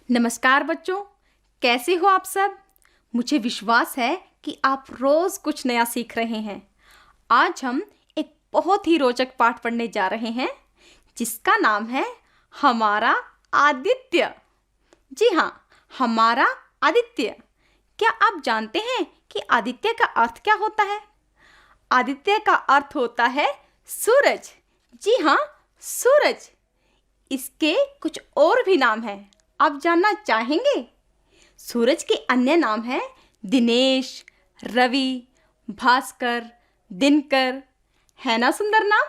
नमस्कार बच्चों, कैसे हो आप सब। मुझे विश्वास है कि आप रोज कुछ नया सीख रहे हैं। आज हम एक बहुत ही रोचक पाठ पढ़ने जा रहे हैं जिसका नाम है हमारा आदित्य। जी हाँ, हमारा आदित्य। क्या आप जानते हैं कि आदित्य का अर्थ क्या होता है? आदित्य का अर्थ होता है सूरज। जी हाँ, सूरज। इसके कुछ और भी नाम हैं, आप जानना चाहेंगे? सूरज के अन्य नाम हैं दिनेश, रवि, भास्कर, दिनकर। है ना सुंदर नाम?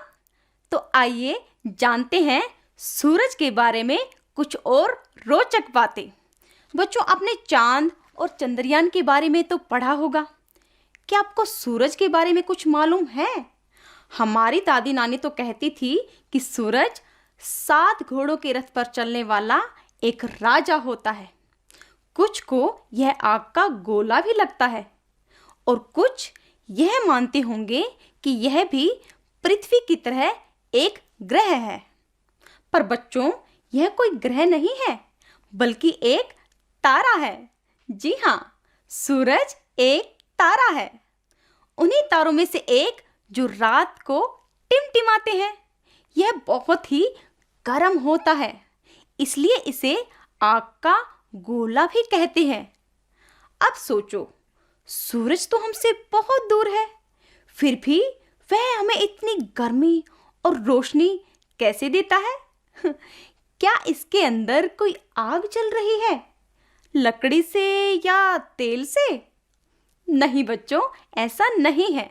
तो आइए जानते हैं सूरज के बारे में कुछ और रोचक बातें। बच्चों, आपने चांद और चंद्रयान के बारे में तो पढ़ा होगा। क्या आपको सूरज के बारे में कुछ मालूम है? हमारी दादी नानी तो कहती थी कि सूरज 7 घोड़ों के रथ पर चलने वाला एक राजा होता है। कुछ को यह आग का गोला भी लगता है और कुछ यह मानते होंगे कि यह भी पृथ्वी की तरह एक ग्रह है। पर बच्चों, यह कोई ग्रह नहीं है बल्कि एक तारा है। जी हाँ, सूरज एक तारा है। उन्हीं तारों में से एक जो रात को टिमटिमाते हैं। यह बहुत ही गर्म होता है, इसलिए इसे आग का गोला भी कहते हैं। अब सोचो, सूरज तो हमसे बहुत दूर है, फिर भी वह हमें इतनी गर्मी और रोशनी कैसे देता है? क्या इसके अंदर कोई आग जल रही है, लकड़ी से या तेल से? नहीं बच्चों, ऐसा नहीं है।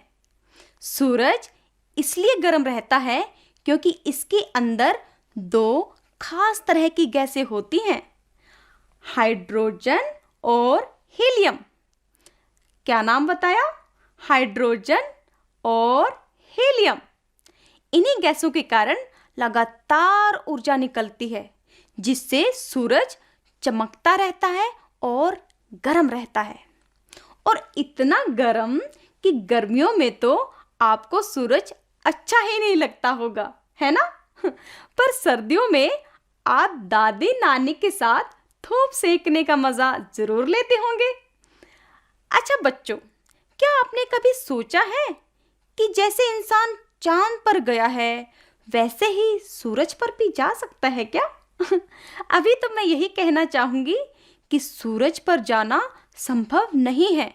सूरज इसलिए गर्म रहता है क्योंकि इसके अंदर 2 खास तरह की गैसें होती हैं, हाइड्रोजन और हीलियम। क्या नाम बताया? हाइड्रोजन और हीलियम। इन्हीं गैसों के कारण लगातार ऊर्जा निकलती है, जिससे सूरज चमकता रहता है और गर्म रहता है। और इतना गर्म कि गर्मियों में तो आपको सूरज अच्छा ही नहीं लगता होगा, है ना? पर सर्दियों में आप दादी नानी के साथ धूप सेकने का मजा जरूर लेते होंगे। अच्छा बच्चों, क्या आपने कभी सोचा है कि जैसे इंसान चांद पर गया है वैसे ही सूरज पर भी जा सकता है क्या? अभी तो मैं यही कहना चाहूंगी कि सूरज पर जाना संभव नहीं है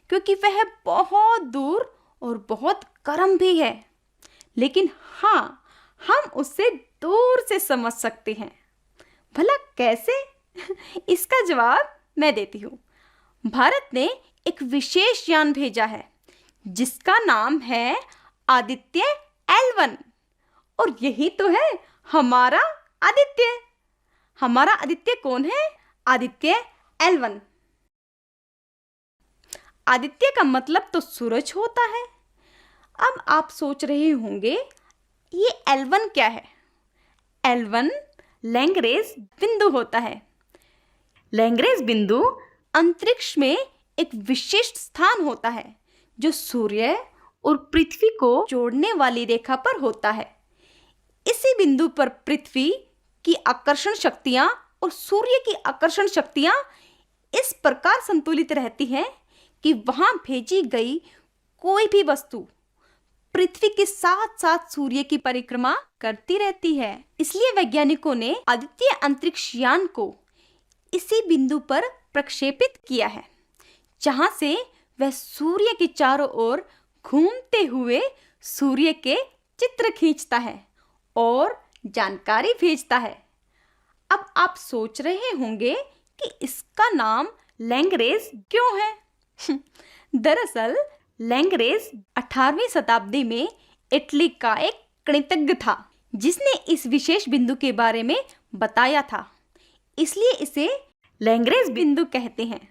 क्योंकि वह बहुत दूर और बहुत गर्म भी है। लेकिन हाँ, हम उससे दूर से समझ सकते हैं। भला कैसे? इसका जवाब मैं देती हूँ। भारत ने एक विशेष यान भेजा है जिसका नाम है आदित्य L1। और यही तो है हमारा आदित्य। हमारा आदित्य कौन है? आदित्य L1। आदित्य का मतलब तो सूरज होता है। अब आप सोच रहे होंगे ये L1 क्या है? L1 लैंग्रेज बिंदु होता है। लैंग्रेज बिंदु अंतरिक्ष में एक विशिष्ट स्थान होता है जो सूर्य और पृथ्वी को जोड़ने वाली रेखा पर होता है। इसी बिंदु पर पृथ्वी की आकर्षण शक्तियां और सूर्य की आकर्षण शक्तियां इस प्रकार संतुलित रहती हैं कि वहां भेजी गई कोई भी वस्तु पृथ्वी के साथ साथ सूर्य की परिक्रमा करती रहती है। इसलिए वैज्ञानिकों ने आदित्य अंतरिक्ष यान को इसी बिंदु पर प्रक्षेपित किया है जहां से वह सूर्य के चारों ओर घूमते हुए सूर्य के चित्र खींचता है और जानकारी भेजता है। अब आप सोच रहे होंगे कि इसका नाम लैंग्रेज क्यों है? दरअसल लैंग्रेज 18वीं शताब्दी में इटली का एक गणितज्ञ था जिसने इस विशेष बिंदु के बारे में बताया था, इसलिए इसे लैंग्रेज बिंदु कहते हैं।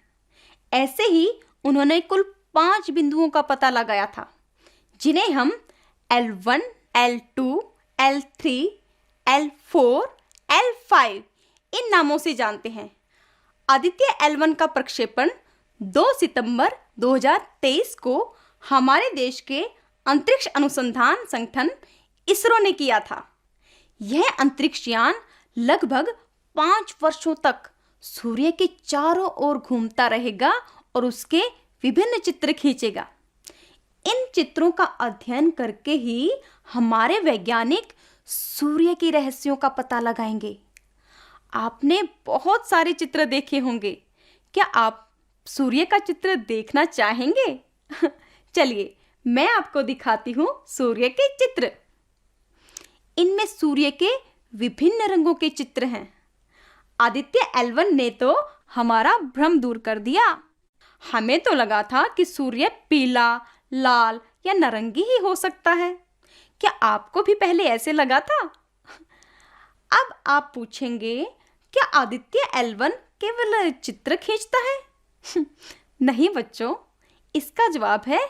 ऐसे ही उन्होंने कुल 5 बिंदुओं का पता लगाया था जिन्हें हम L1, L2, L3, L4, L5 इन नामों से जानते हैं। आदित्य L1 का प्रक्षेपण 2 सितंबर 2023 को हमारे देश के अंतरिक्ष अनुसंधान संगठन इसरो ने किया था। यह अंतरिक्ष यान लगभग 5 वर्षों तक सूर्य के चारों ओर घूमता रहेगा और उसके विभिन्न चित्र खींचेगा। इन चित्रों का अध्ययन करके ही हमारे वैज्ञानिक सूर्य के रहस्यों का पता लगाएंगे। आपने बहुत सारे चित्र देखे होंगे। क्या आप सूर्य का चित्र देखना चाहेंगे? चलिए, मैं आपको दिखाती हूँ सूर्य के चित्र। इनमें सूर्य के विभिन्न रंगों के चित्र हैं। आदित्य L1 ने तो हमारा भ्रम दूर कर दिया। हमें तो लगा था कि सूर्य पीला, लाल या नारंगी ही हो सकता है। क्या आपको भी पहले ऐसे लगा था? अब आप पूछेंगे, क्या आदित्य L1 केवल चित्र खींचता है? नहीं बच्चों, इसका जवाब है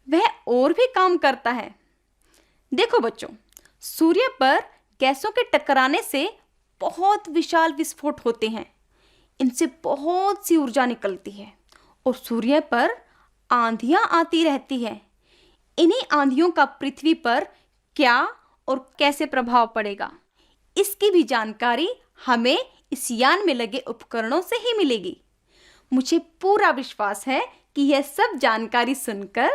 वह और भी काम करता है। देखो बच्चों, सूर्य पर गैसों के टकराने से बहुत विशाल विस्फोट होते हैं। इनसे बहुत सी ऊर्जा निकलती है और सूर्य पर आंधियां आती रहती है। इन्हीं आंधियों का पृथ्वी पर क्या और कैसे प्रभाव पड़ेगा, इसकी भी जानकारी हमें इस यान में लगे उपकरणों से ही मिलेगी। मुझे पूरा विश्वास है कि यह सब जानकारी सुनकर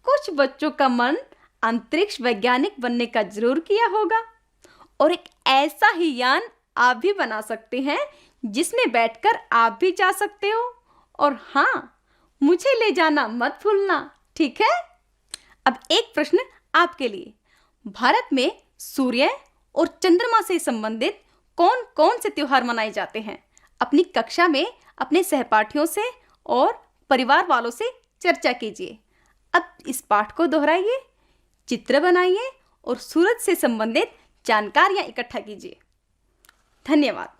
कुछ बच्चों का मन अंतरिक्ष वैज्ञानिक बनने का जरूर किया होगा और एक ऐसा ही यान आप भी बना सकते हैं जिसमें बैठकर आप भी जा सकते हो। और हाँ, मुझे ले जाना मत भूलना, ठीक है? अब एक प्रश्न आपके लिए। भारत में सूर्य और चंद्रमा से संबंधित कौन कौन से त्योहार मनाए जाते हैं? अपनी कक्षा में अपने सहपाठियों से और परिवार वालों से चर्चा कीजिए। अब इस पाठ को दोहराइए, चित्र बनाइए और सूरज से संबंधित जानकारियां इकट्ठा कीजिए। धन्यवाद।